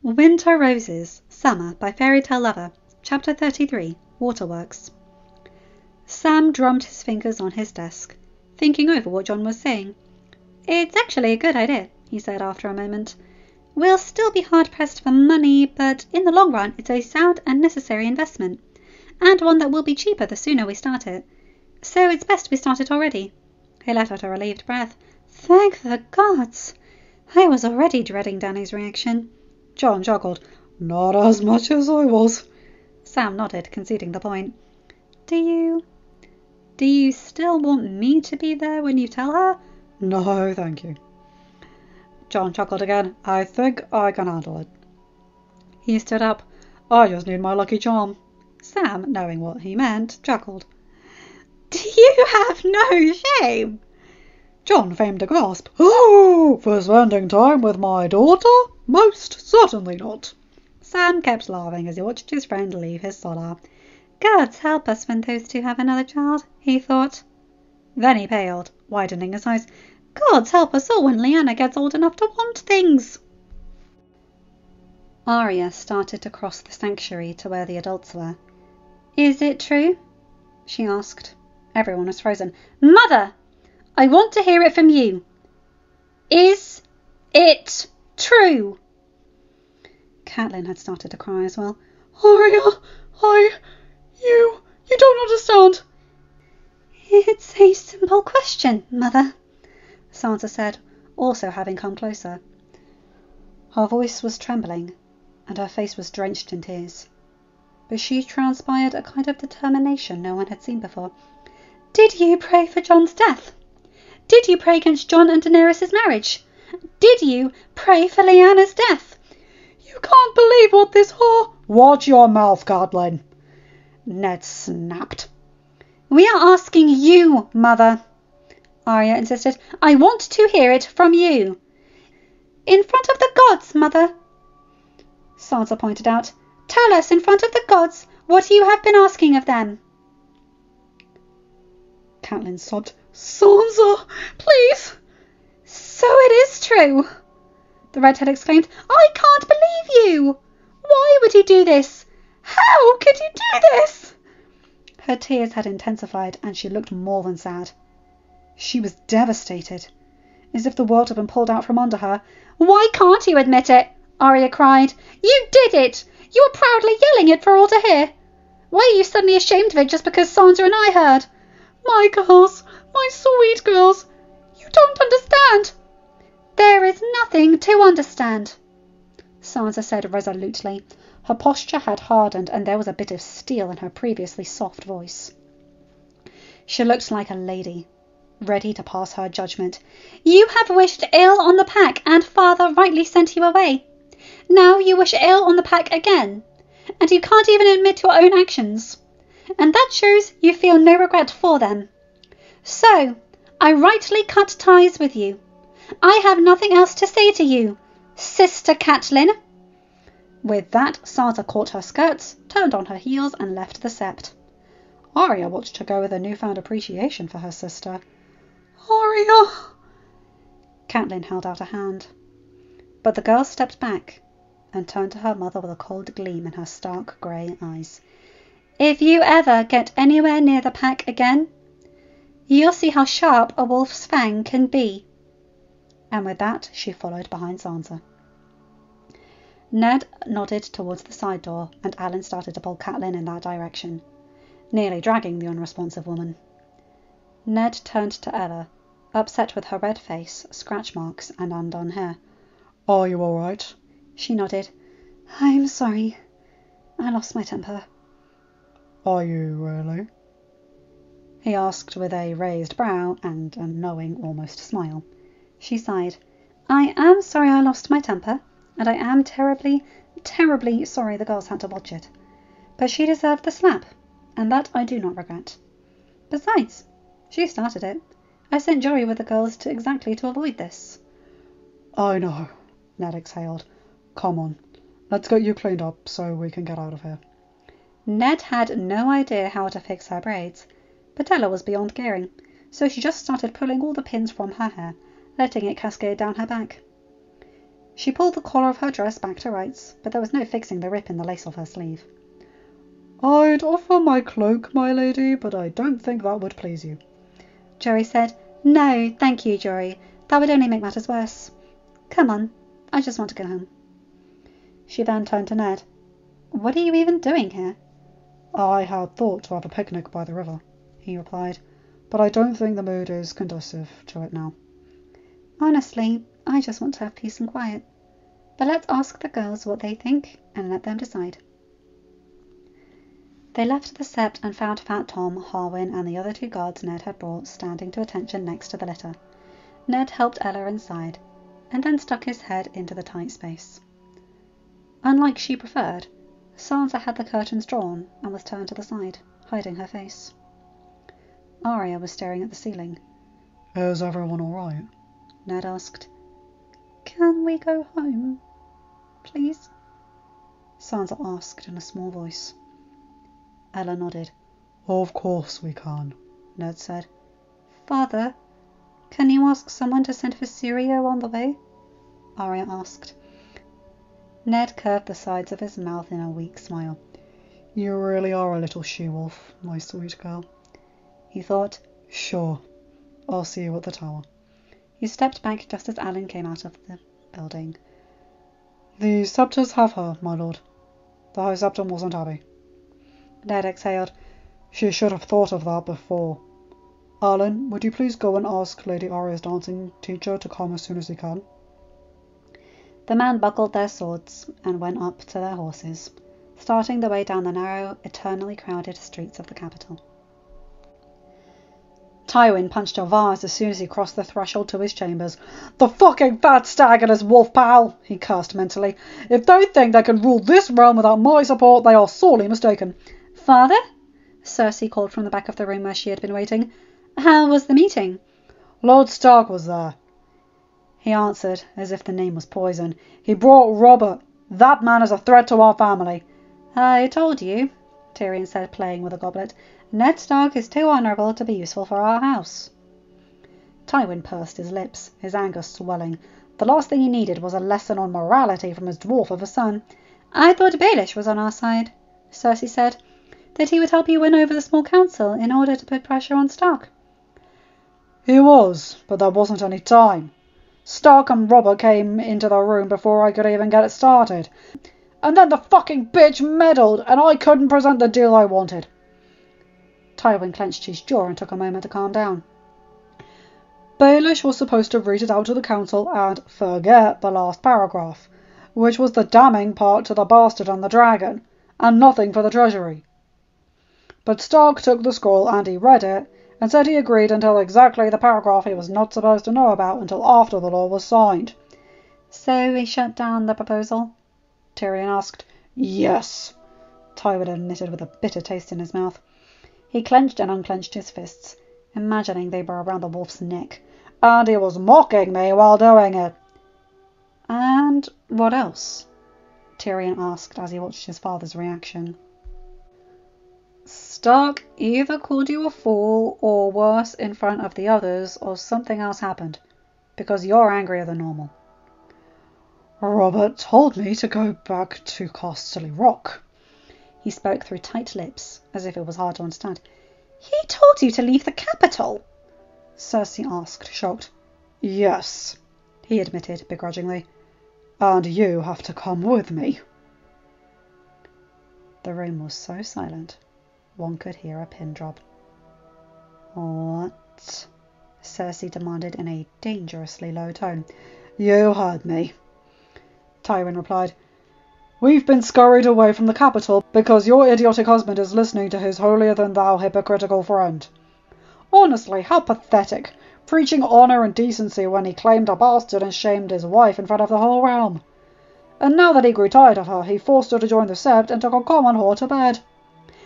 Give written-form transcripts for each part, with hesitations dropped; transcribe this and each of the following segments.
Winter Roses, Summer by Fairytalelovr, Chapter 33, Waterworks. Sam drummed his fingers on his desk, thinking over what John was saying. "It's actually a good idea," he said after a moment. "We'll still be hard-pressed for money, but in the long run it's a sound and necessary investment, and one that will be cheaper the sooner we start it. So it's best we start it already." He let out a relieved breath. "Thank the gods!" I was already dreading Danny's reaction. John chuckled. "Not as much as I was." Sam nodded, conceding the point. Do you still want me to be there when you tell her?" "No, thank you." John chuckled again. "I think I can handle it." He stood up. "I just need my lucky charm." Sam, knowing what he meant, chuckled. "Do you have no shame?" John feigned a gasp. "Oh, for spending time with my daughter? Most certainly not." Sam kept laughing as he watched his friend leave his solar. "Gods help us when those two have another child," he thought. Then he paled, widening his eyes. "Gods help us all when Lyanna gets old enough to want things." Arya started to cross the sanctuary to where the adults were. "Is it true?" she asked. Everyone was frozen. "Mother! I want to hear it from you. Is it true?" Catelyn had started to cry as well. "Arya, you don't understand." "It's a simple question, Mother," Sansa said, also having come closer. Her voice was trembling, and her face was drenched in tears. But she transpired a kind of determination no one had seen before. "Did you pray for Jon's death? Did you pray against Jon and Daenerys' marriage? Did you pray for Lyanna's death?" "You can't believe what this whore—" "Watch your mouth, Catelyn," Ned snapped. "We are asking you, Mother," Arya insisted. "I want to hear it from you." "In front of the gods, Mother," Sansa pointed out. "Tell us in front of the gods what you have been asking of them." Catelyn sobbed. "Sansa, please." "So it is true!" the redhead exclaimed. "I can't believe you! Why would you do this? How could you do this?" Her tears had intensified, and she looked more than sad. She was devastated, as if the world had been pulled out from under her. "Why can't you admit it?" Arya cried. "You did it! You were proudly yelling it for all to hear. Why are you suddenly ashamed of it just because Sansa and I heard?" "My girls, my sweet girls, you don't understand." "There is nothing to understand," Sansa said resolutely. Her posture had hardened, and there was a bit of steel in her previously soft voice. She looked like a lady, ready to pass her judgment. "You have wished ill on the pack, and Father rightly sent you away. Now you wish ill on the pack again, and you can't even admit your own actions. And that shows you feel no regret for them. So, I rightly cut ties with you. I have nothing else to say to you, Sister Catelyn." With that, Sansa caught her skirts, turned on her heels, and left the sept. Arya watched her go with a newfound appreciation for her sister. "Arya!" Catelyn held out a hand. But the girl stepped back and turned to her mother with a cold gleam in her stark grey eyes. "If you ever get anywhere near the pack again, you'll see how sharp a wolf's fang can be." And with that, she followed behind Sansa. Ned nodded towards the side door, and Alan started to pull Catelyn in that direction, nearly dragging the unresponsive woman. Ned turned to Ella, upset with her red face, scratch marks, and undone hair. "Are you all right?" She nodded. "I'm sorry. I lost my temper." "Are you really?" he asked with a raised brow and a knowing, almost smile. She sighed. "I am sorry I lost my temper, and I am terribly, terribly sorry the girls had to watch it. But she deserved the slap, and that I do not regret. Besides, she started it. I sent Jory with the girls to avoid this." "I know," Ned exhaled. "Come on, let's get you cleaned up so we can get out of here." Ned had no idea how to fix her braids, but Ella was beyond caring, so she just started pulling all the pins from her hair, letting it cascade down her back. She pulled the collar of her dress back to rights, but there was no fixing the rip in the lace of her sleeve. I'd offer my cloak, my lady, but I don't think that would please you. Jory said. No, thank you, Jory. That would only make matters worse. Come on, I just want to go home. She then turned to Ned. What are you even doing here? I had thought to have a picnic by the river, he replied, but I don't think the mood is conducive to it now. Honestly, I just want to have peace and quiet. But let's ask the girls what they think and let them decide. They left the sept and found Fat Tom, Harwin, and the other 2 guards Ned had brought standing to attention next to the litter. Ned helped Ella inside, and then stuck his head into the tight space. Unlike she preferred, Sansa had the curtains drawn and was turned to the side, hiding her face. Arya was staring at the ceiling. Is everyone all right? Ned asked. Can we go home, please? Sansa asked in a small voice. Ella nodded. Of course we can, Ned said. Father, can you ask someone to send for Syrio on the way? Arya asked. Ned curved the sides of his mouth in a weak smile. You really are a little she-wolf, my sweet girl. He thought. Sure. I'll see you at the tower. He stepped back just as Alan came out of the building. The Scepters have her, my lord. The High Septon wasn't happy. Ned exhaled. She should have thought of that before. Alan, would you please go and ask Lady Arya's dancing teacher to come as soon as he can? The men buckled their swords and went up to their horses, starting the way down the narrow, eternally crowded streets of the capital. Tywin punched a vase as soon as he crossed the threshold to his chambers. The fucking fat stag and his wolf pal, he cursed mentally. If they think they can rule this realm without my support, they are sorely mistaken. Father? Cersei called from the back of the room where she had been waiting. How was the meeting? Lord Stark was there. He answered, as if the name was poison. He brought Robert. That man is a threat to our family. I told you, Tyrion said, playing with a goblet. Ned Stark is too honourable to be useful for our house. Tywin pursed his lips, his anger swelling. The last thing he needed was a lesson on morality from his dwarf of a son. I thought Baelish was on our side, Cersei said. That he would help you win over the small council in order to put pressure on Stark. He was, but there wasn't any time. Stark and Robert came into the room before I could even get it started. And then the fucking bitch meddled, and I couldn't present the deal I wanted. Tywin clenched his jaw and took a moment to calm down. Baelish was supposed to read it out to the council and forget the last paragraph, which was the damning part to the bastard and the dragon, and nothing for the treasury. But Stark took the scroll and he read it, and said he agreed until exactly the paragraph he was not supposed to know about until after the law was signed. So he shut down the proposal? Tyrion asked. Yes, Tywin admitted with a bitter taste in his mouth. He clenched and unclenched his fists, imagining they were around the wolf's neck. And he was mocking me while doing it. And what else? Tyrion asked as he watched his father's reaction. Stark either called you a fool or worse in front of the others, or something else happened, because you're angrier than normal. Robert told me to go back to Casterly Rock. He spoke through tight lips, as if it was hard to understand. He told you to leave the capital? Cersei asked, shocked. Yes, he admitted begrudgingly. And you have to come with me. The room was so silent, one could hear a pin drop. What? Cersei demanded in a dangerously low tone. You heard me, Tywin replied. We've been scurried away from the capital because your idiotic husband is listening to his holier-than-thou hypocritical friend. Honestly, how pathetic, preaching honour and decency when he claimed a bastard and shamed his wife in front of the whole realm. And now that he grew tired of her, he forced her to join the Sept and took a common whore to bed.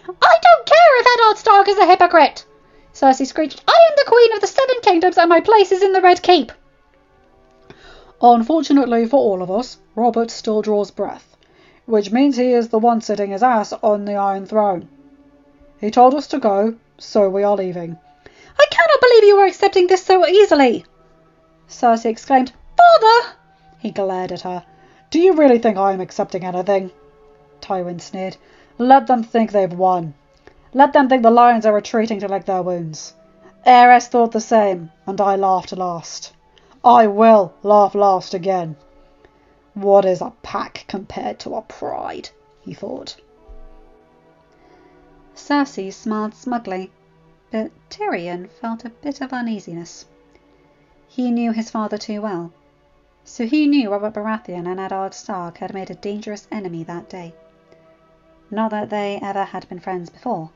I don't care if Eddard Stark is a hypocrite, Cersei screeched. I am the Queen of the Seven Kingdoms and my place is in the Red Keep. Unfortunately for all of us, Robert still draws breath, which means he is the one sitting his ass on the Iron Throne. He told us to go, so we are leaving. I cannot believe you are accepting this so easily, Cersei exclaimed. Father! He glared at her. Do you really think I am accepting anything? Tywin sneered. Let them think they've won. Let them think the lions are retreating to lick their wounds. Aerys thought the same, and I laughed last. I will laugh last again. What is a pack compared to a pride? He thought. Cersei smiled smugly, but Tyrion felt a bit of uneasiness. He knew his father too well, so he knew Robert Baratheon and Eddard Stark had made a dangerous enemy that day. Not that they ever had been friends before.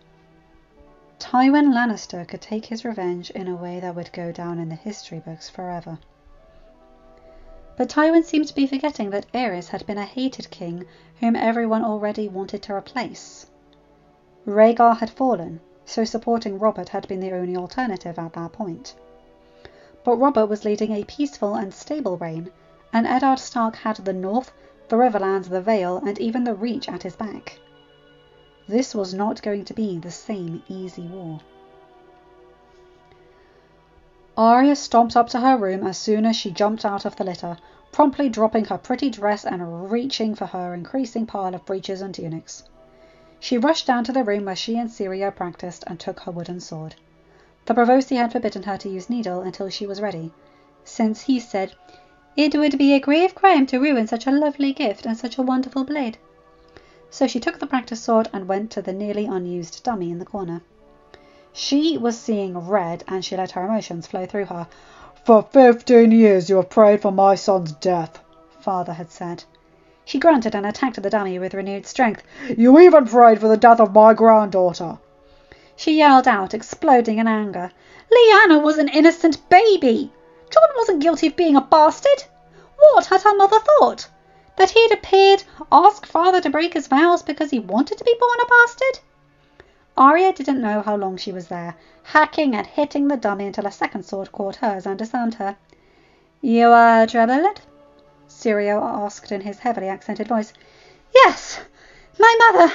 Tywin Lannister could take his revenge in a way that would go down in the history books forever. But Tywin seemed to be forgetting that Aerys had been a hated king whom everyone already wanted to replace. Rhaegar had fallen, so supporting Robert had been the only alternative at that point. But Robert was leading a peaceful and stable reign, and Eddard Stark had the North, the Riverlands, the Vale, and even the Reach at his back. This was not going to be the same easy war. Arya stomped up to her room as soon as she jumped out of the litter, promptly dropping her pretty dress and reaching for her increasing pile of breeches and tunics. She rushed down to the room where she and Syrio practiced and took her wooden sword. The Provost had forbidden her to use needle until she was ready, since he said, "It would be a grave crime to ruin such a lovely gift and such a wonderful blade." So she took the practice sword and went to the nearly unused dummy in the corner. She was seeing red, and she let her emotions flow through her. For 15 years you have prayed for my son's death, Father had said. She grunted and attacked the dummy with renewed strength. You even prayed for the death of my granddaughter. She yelled out, exploding in anger. Lyanna was an innocent baby. Jon wasn't guilty of being a bastard. What had her mother thought? That he had appeared, asked Father to break his vows because he wanted to be born a bastard? Arya didn't know how long she was there, hacking and hitting the dummy until a second sword caught hers and disarmed her. You are troubled? Syrio asked in his heavily accented voice. Yes, my mother.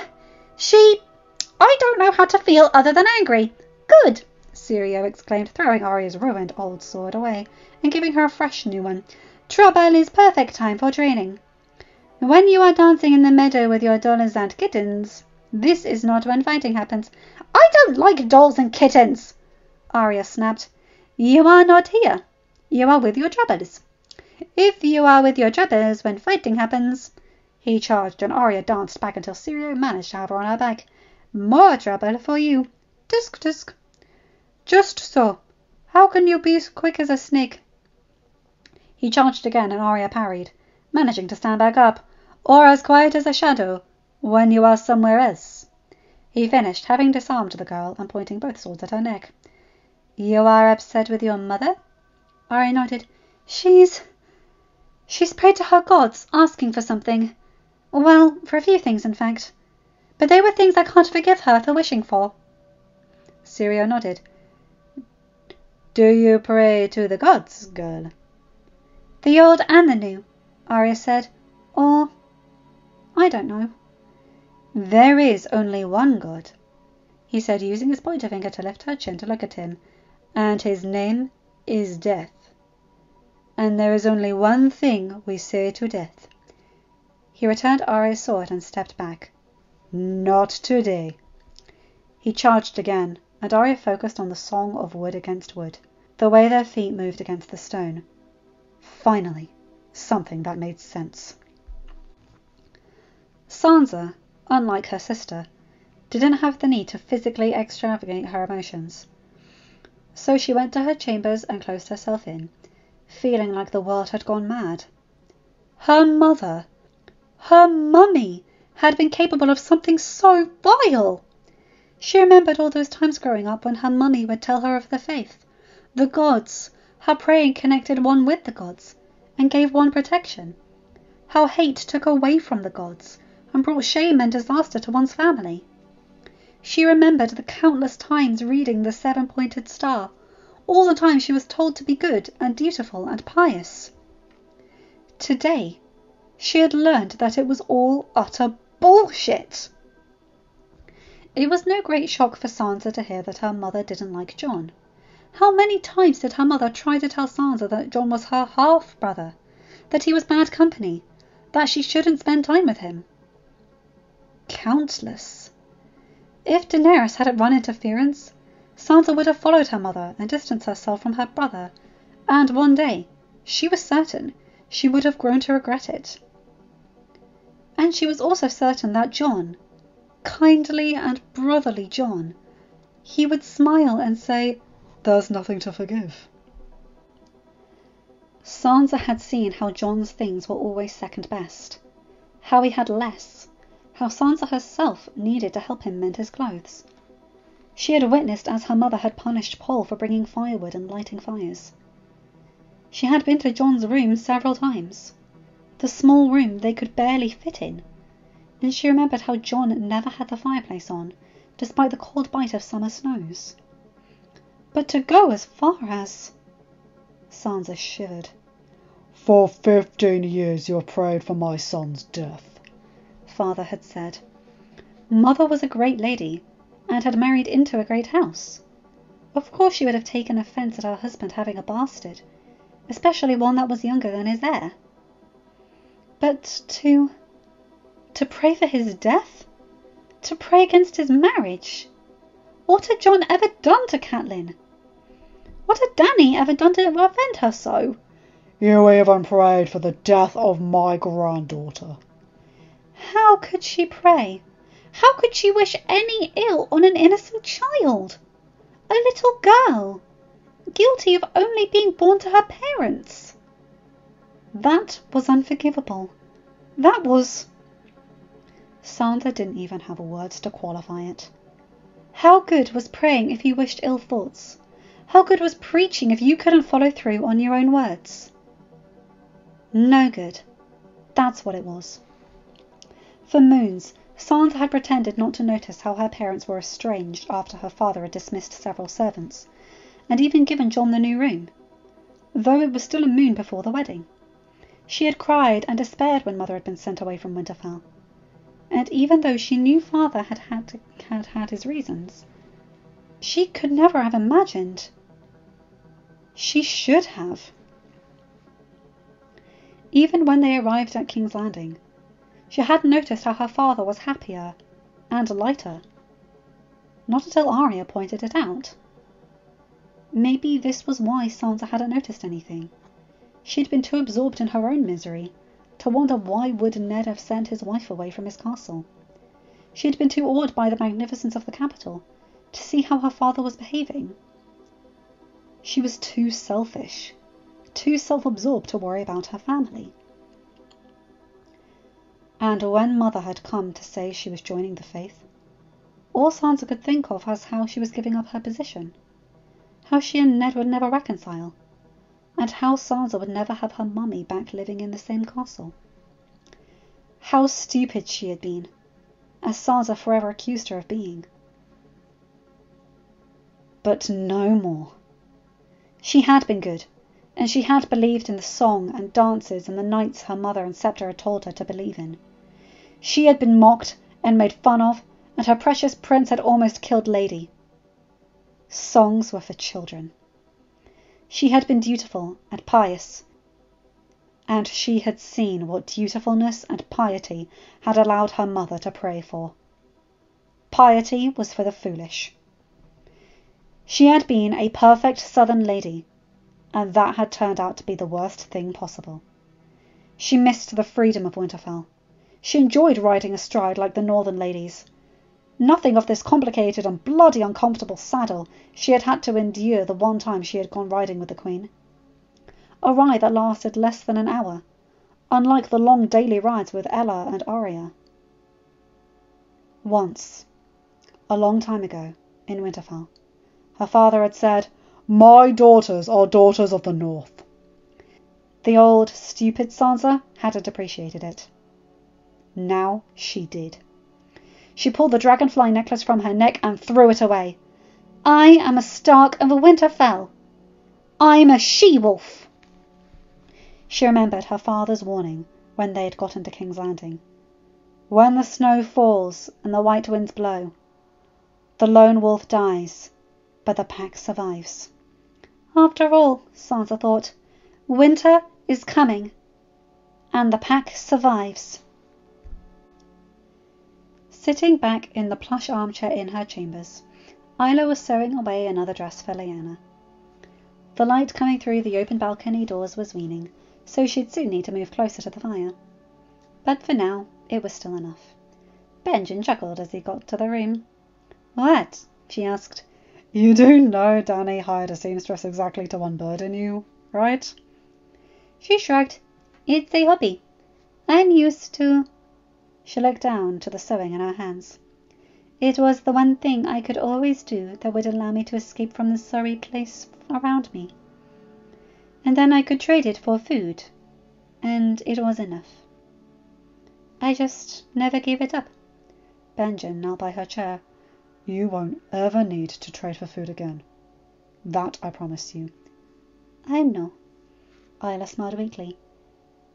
I don't know how to feel other than angry. Good, Syrio exclaimed, throwing Arya's ruined old sword away and giving her a fresh new one. Trouble is perfect time for training. When you are dancing in the meadow with your dolls and kittens, this is not when fighting happens. I don't like dolls and kittens, Arya snapped. You are not here. You are with your troubles. If you are with your troubles when fighting happens, he charged, and Arya danced back until Syrio managed to have her on her back. More trouble for you. Tusk, tusk. Just so. How can you be as quick as a snake? He charged again, and Arya parried, managing to stand back up. Or as quiet as a shadow, when you are somewhere else. He finished, having disarmed the girl and pointing both swords at her neck. You are upset with your mother? Arya nodded. She's prayed to her gods, asking for something. Well, for a few things, in fact. But they were things I can't forgive her for wishing for. Syrio nodded. Do you pray to the gods, girl? The old and the new, Arya said. Or, I don't know. There is only one god, he said, using his pointer finger to lift her chin to look at him, and his name is Death. And there is only one thing we say to death. He returned Arya's sword and stepped back. Not today. He charged again, and Arya focused on the song of wood against wood, the way their feet moved against the stone. Finally, something that made sense. Sansa, unlike her sister, didn't have the need to physically extravagate her emotions. So she went to her chambers and closed herself in, feeling like the world had gone mad. Her mother, her mummy, had been capable of something so vile. She remembered all those times growing up when her mummy would tell her of the faith, the gods, how praying connected one with the gods and gave one protection, how hate took away from the gods and brought shame and disaster to one's family. She remembered the countless times reading the seven-pointed star, all the time she was told to be good and dutiful and pious. Today, she had learned that it was all utter bullshit. It was no great shock for Sansa to hear that her mother didn't like Jon. How many times did her mother try to tell Sansa that Jon was her half-brother, that he was bad company, that she shouldn't spend time with him. Countless. If Daenerys hadn't run interference, Sansa would have followed her mother and distanced herself from her brother, and one day, she was certain, she would have grown to regret it. And she was also certain that Jon, kindly and brotherly Jon, he would smile and say, "There's nothing to forgive." Sansa had seen how Jon's things were always second best, how he had less, how Sansa herself needed to help him mend his clothes. She had witnessed as her mother had punished Paul for bringing firewood and lighting fires. She had been to Jon's room several times, the small room they could barely fit in, and she remembered how Jon never had the fireplace on, despite the cold bite of summer snows. But to go as far as... Sansa shivered. "For 15 years you have prayed for my son's death," Father had said. Mother was a great lady, and had married into a great house. Of course she would have taken offence at her husband having a bastard, especially one that was younger than his heir. But to pray for his death? To pray against his marriage? What had Jon ever done to Catelyn? What had Dany ever done to offend her so? "You even prayed for the death of my granddaughter." How could she pray? How could she wish any ill on an innocent child? A little girl, guilty of only being born to her parents. That was unforgivable. That was... Sansa didn't even have words to qualify it. How good was praying if you wished ill thoughts? How good was preaching if you couldn't follow through on your own words? No good. That's what it was. For moons, Sansa had pretended not to notice how her parents were estranged after her father had dismissed several servants, and even given Jon the new room, though it was still a moon before the wedding. She had cried and despaired when Mother had been sent away from Winterfell, and even though she knew Father had his reasons, she could never have imagined. She should have. Even when they arrived at King's Landing, she had noticed how her father was happier and lighter. Not until Arya pointed it out. Maybe this was why Sansa hadn't noticed anything. She'd been too absorbed in her own misery to wonder why would Ned have sent his wife away from his castle. She'd been too awed by the magnificence of the capital to see how her father was behaving. She was too selfish, too self-absorbed to worry about her family. And when Mother had come to say she was joining the faith, all Sansa could think of was how she was giving up her position, how she and Ned would never reconcile, and how Sansa would never have her mummy back living in the same castle. How stupid she had been, as Sansa forever accused her of being. But no more. She had been good, and she had believed in the song and dances and the nights her mother and Scepter had told her to believe in. She had been mocked and made fun of, and her precious prince had almost killed Lady. Songs were for children. She had been dutiful and pious, and she had seen what dutifulness and piety had allowed her mother to pray for. Piety was for the foolish. She had been a perfect southern lady, and that had turned out to be the worst thing possible. She missed the freedom of Winterfell. She enjoyed riding astride like the northern ladies. Nothing of this complicated and bloody uncomfortable saddle she had had to endure the one time she had gone riding with the Queen. A ride that lasted less than an hour, unlike the long daily rides with Ella and Arya. Once, a long time ago, in Winterfell, her father had said, "My daughters are daughters of the North." The old, stupid Sansa hadn't appreciated it. Now she did. She pulled the dragonfly necklace from her neck and threw it away. I am a Stark of Winterfell. I'm a she-wolf. She remembered her father's warning when they had gotten to King's Landing. When the snow falls and the white winds blow, the lone wolf dies, but the pack survives. After all, Sansa thought, winter is coming, And the pack survives. Sitting back in the plush armchair in her chambers, Isla was sewing away another dress for Lyanna. The light coming through the open balcony doors was waning, so she'd soon need to move closer to the fire. But for now, it was still enough. Benjen chuckled as he got to the room. "What?" she asked. "You do know Danny hired a seamstress exactly to unburden you, right?" She shrugged. "It's a hobby. I'm used to—" She looked down to the sewing in her hands. "It was the one thing I could always do that would allow me to escape from the sorry place around me. And then I could trade it for food, and it was enough. I just never gave it up." Benjen knelt by her chair. "You won't ever need to trade for food again. That I promise you." "I know." Isla smiled weakly.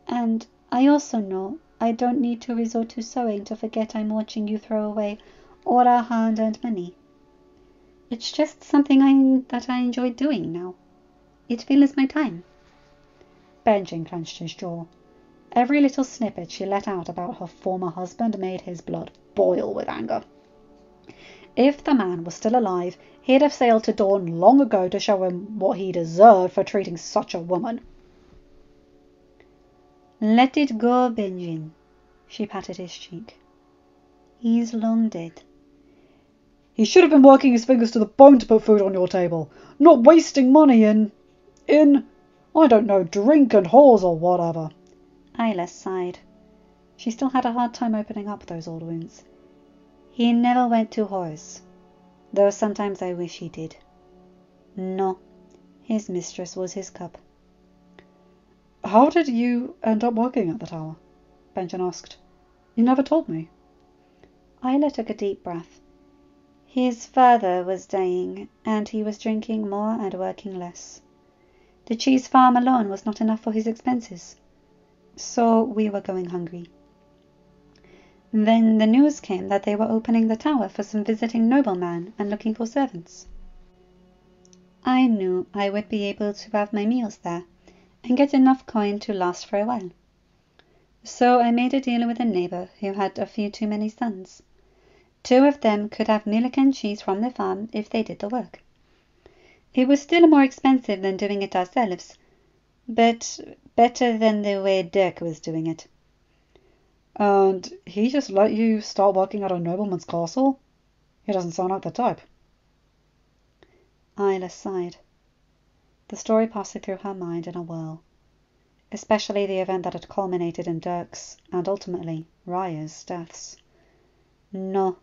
"And I also know I don't need to resort to sewing to forget I'm watching you throw away all our hard-earned money. It's just something that I enjoy doing now. It fills my time." Benjen clenched his jaw. Every little snippet she let out about her former husband made his blood boil with anger. If the man was still alive, he'd have sailed to Dawn long ago to show him what he deserved for treating such a woman. "Let it go, Benjen." She patted his cheek. "He's long dead." "He should have been working his fingers to the bone to put food on your table, not wasting money in, I don't know, drink and whores or whatever." Isla sighed. She still had a hard time opening up those old wounds. "He never went to whores, though sometimes I wish he did. No, his mistress was his cup." "How did you end up working at the tower?" Benjen asked. "You never told me." Isla took a deep breath. "His father was dying, and he was drinking more and working less. The cheese farm alone was not enough for his expenses, so we were going hungry. Then the news came that they were opening the tower for some visiting nobleman and looking for servants. I knew I would be able to have my meals there and get enough coin to last for a while. So I made a deal with a neighbor who had a few too many sons. 2 of them could have milk and cheese from the farm if they did the work. It was still more expensive than doing it ourselves, but better than the way Dirk was doing it." "And he just let you start working at a nobleman's castle? He doesn't sound like the type." Isla sighed. The story passed through her mind in a whirl, especially the event that had culminated in Dirk's and ultimately Raya's deaths. No,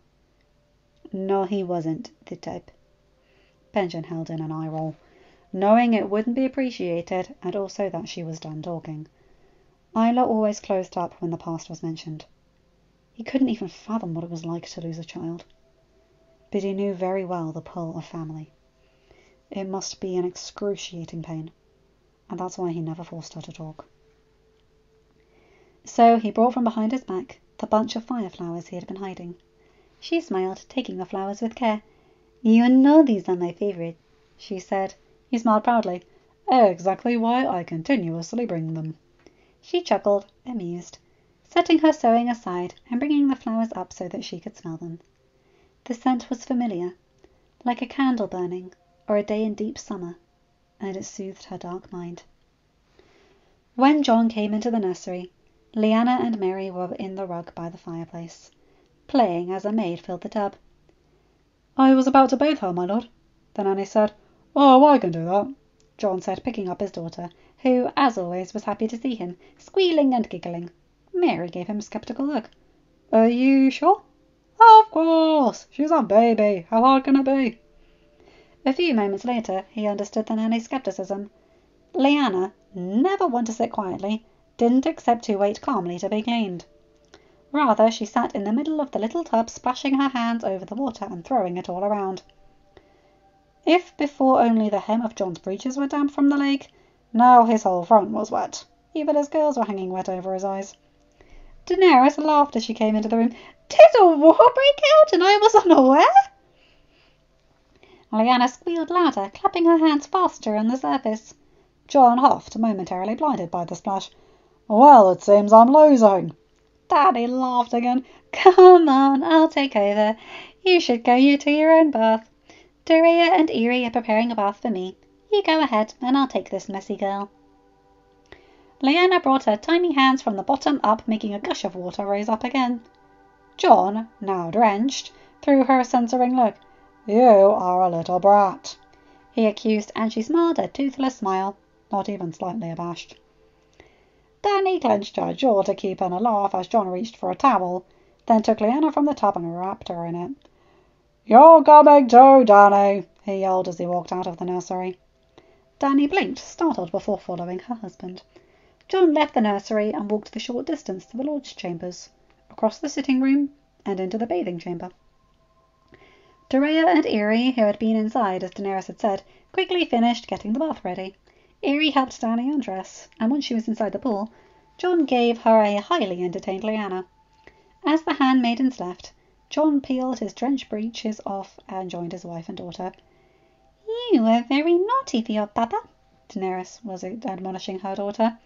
he wasn't the type. Benjen held in an eye roll, knowing it wouldn't be appreciated and also that she was done talking. Isla always closed up when the past was mentioned. He couldn't even fathom what it was like to lose a child. But he knew very well the pull of family. It must be an excruciating pain, and that's why he never forced her to talk. So he brought from behind his back the bunch of fire flowers he had been hiding. She smiled, taking the flowers with care. "You know these are my favorite," she said. He smiled proudly. "Exactly why I continuously bring them." She chuckled, amused, setting her sewing aside and bringing the flowers up so that she could smell them. The scent was familiar, like a candle burning or a day in deep summer, and it soothed her dark mind. When John came into the nursery, Lyanna and Mary were in the rug by the fireplace, playing as a maid filled the tub. "I was about to bathe her, my lord," the nanny said. "Oh, I can do that," John said, picking up his daughter, who, as always, was happy to see him, squealing and giggling. Mary gave him a sceptical look. "Are you sure?" "Of course. She's a baby. How hard can it be?" A few moments later he understood the nanny's skepticism. Lyanna, never one to sit quietly, didn't accept to wait calmly to be cleaned. Rather, she sat in the middle of the little tub, splashing her hands over the water and throwing it all around. If before only the hem of John's breeches were damp from the lake, now his whole front was wet. Even his curls were hanging wet over his eyes. Daenerys laughed as she came into the room. "Did a war break out and I was unaware?" Lyanna squealed louder, clapping her hands faster on the surface. John huffed, momentarily blinded by the splash. Well, it seems I'm losing. Danny laughed again. Come on, I'll take over. You should go to your own bath. Doria and Eerie are preparing a bath for me. You go ahead, and I'll take this messy girl. Lyanna brought her tiny hands from the bottom up, making a gush of water rise up again. John, now drenched, threw her a censoring look. You are a little brat, he accused, and she smiled a toothless smile, not even slightly abashed. Danny clenched her jaw to keep in a laugh as John reached for a towel, then took Lyanna from the tub and wrapped her in it. You're coming too, Danny, he yelled as he walked out of the nursery. Danny blinked, startled, before following her husband. John left the nursery and walked the short distance to the Lord's chambers, across the sitting room, and into the bathing chamber. Doria and Eerie, who had been inside, as Daenerys had said, quickly finished getting the bath ready. Eerie helped Danny undress, and once she was inside the pool, John gave her a highly entertained Lyanna. As the handmaidens left, John peeled his drenched breeches off and joined his wife and daughter. You were very naughty for your papa, Daenerys was admonishing her daughter.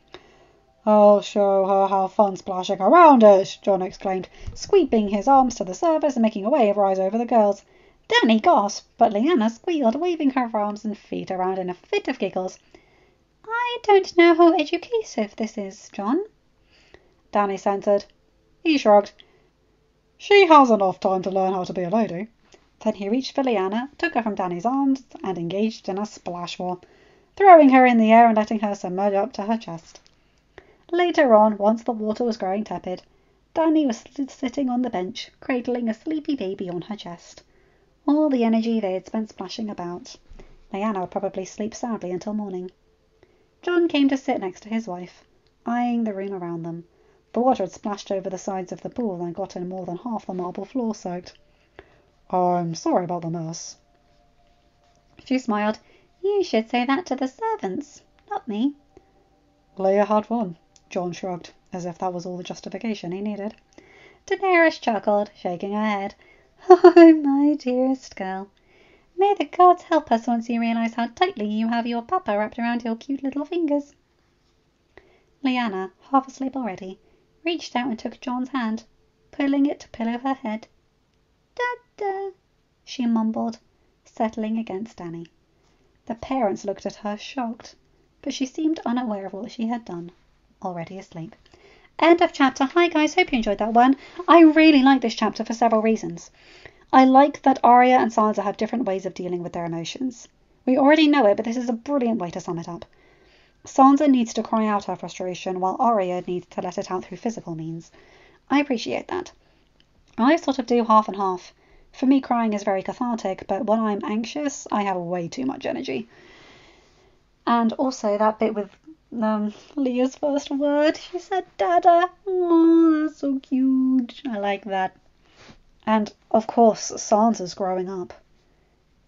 I'll show her how fun splashing around is, John exclaimed, sweeping his arms to the surface and making a wave rise over the girls. Danny gasped, but Lyanna squealed, waving her arms and feet around in a fit of giggles. I don't know how educative this is, John, Danny censored. He shrugged. She has enough time to learn how to be a lady. Then he reached for Lyanna, took her from Danny's arms, and engaged in a splash war, throwing her in the air and letting her submerge up to her chest. Later on, once the water was growing tepid, Danny was sitting on the bench, cradling a sleepy baby on her chest. All the energy they had spent splashing about. Lyanna would probably sleep soundly until morning. John came to sit next to his wife, eyeing the room around them. The water had splashed over the sides of the pool and gotten more than half the marble floor soaked. I'm sorry about the mess. She smiled. You should say that to the servants, not me. Leia had fun. John shrugged, as if that was all the justification he needed. Daenerys chuckled, shaking her head. Oh, my dearest girl. May the gods help us once you realize how tightly you have your papa wrapped around your cute little fingers. Lyanna, half asleep already, reached out and took John's hand, pulling it to pillow her head. Da-da, she mumbled, settling against Danny. The parents looked at her, shocked, but she seemed unaware of what she had done. Already asleep. End of chapter. Hi guys, hope you enjoyed that one. I really like this chapter for several reasons. I like that Arya and Sansa have different ways of dealing with their emotions. We already know it, but this is a brilliant way to sum it up. Sansa needs to cry out her frustration, while Arya needs to let it out through physical means. I appreciate that. I sort of do half and half. For me, crying is very cathartic, but when I'm anxious, I have way too much energy. And also that bit with Leah's first word. She said, Dada. Oh, that's so cute. I like that. And, of course, Sansa's growing up.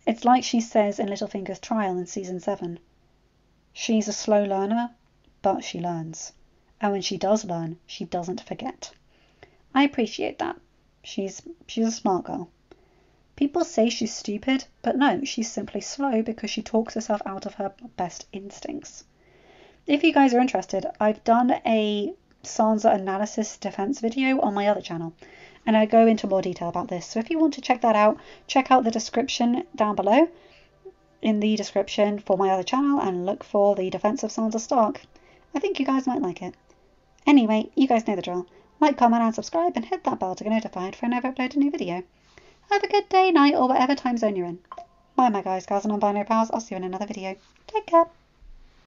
It's like she says in Littlefinger's trial in Season 7. She's a slow learner, but she learns. And when she does learn, she doesn't forget. I appreciate that. She's a smart girl. People say she's stupid, but no, she's simply slow because she talks herself out of her best instincts. If you guys are interested, I've done a Sansa analysis defense video on my other channel, and I go into more detail about this. So if you want to check that out, check out the description down below in the description for my other channel and look for the defense of Sansa Stark. I think you guys might like it. Anyway, you guys know the drill. Like, comment and subscribe and hit that bell to get notified for whenever I upload a new video. Have a good day, night, or whatever time zone you're in. Bye my guys, gals and non-binary pals. I'll see you in another video. Take care.